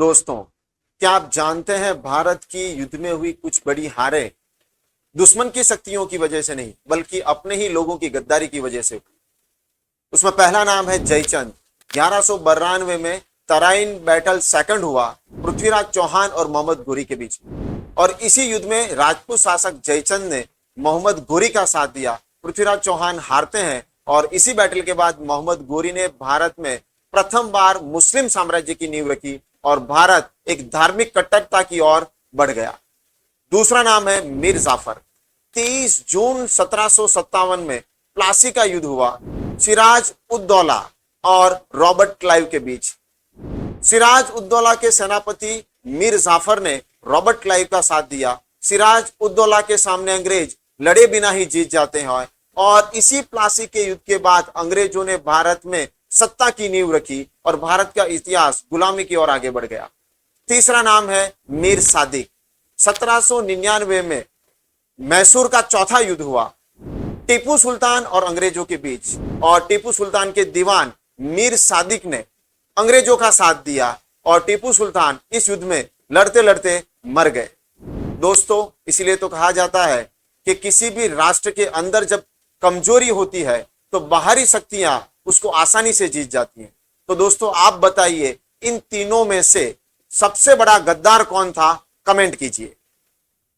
दोस्तों, क्या आप जानते हैं भारत की युद्ध में हुई कुछ बड़ी हारें दुश्मन की शक्तियों की वजह से नहीं बल्कि अपने ही लोगों की गद्दारी की वजह से। उसमें पहला नाम है जयचंद। 1192 में तराइन बैटल सेकंड हुआ पृथ्वीराज चौहान और मोहम्मद घोरी के बीच। और इसी युद्ध में राजपूत शासक जयचंद ने मोहम्मद घोरी का साथ दिया। पृथ्वीराज चौहान हारते हैं और इसी बैटल के बाद मोहम्मद घोरी ने भारत में प्रथम बार मुस्लिम साम्राज्य की नींव रखी और भारत एक धार्मिक कट्टरता की ओर बढ़ गया। दूसरा नाम है मीर जाफर। 30 जून 1757 में प्लासी का युद्ध हुआ सिराज उद्दौला और रॉबर्ट क्लाइव के बीच। सिराज उद्दौला के सेनापति मीर जाफर ने रॉबर्ट क्लाइव का साथ दिया। सिराज उद्दौला के सामने अंग्रेज लड़े बिना ही जीत जाते हैं और इसी प्लासी के युद्ध के बाद अंग्रेजों ने भारत में सत्ता की नींव रखी और भारत का इतिहास गुलामी की ओर आगे बढ़ गया। तीसरा नाम है मीर सादिक। 1799 में मैसूर का चौथा युद्ध हुआ टीपू सुल्तान और अंग्रेजों के बीच और टीपू सुल्तान के दीवान मीर सादिक ने अंग्रेजों का साथ दिया और टीपू सुल्तान इस युद्ध में लड़ते लड़ते मर गए। दोस्तों, इसीलिए तो कहा जाता है कि किसी भी राष्ट्र के अंदर जब कमजोरी होती है तो बाहरी शक्तियां उसको आसानी से जीत जाती हैं। तो दोस्तों, आप बताइए इन तीनों में से सबसे बड़ा गद्दार कौन था? कमेंट कीजिए।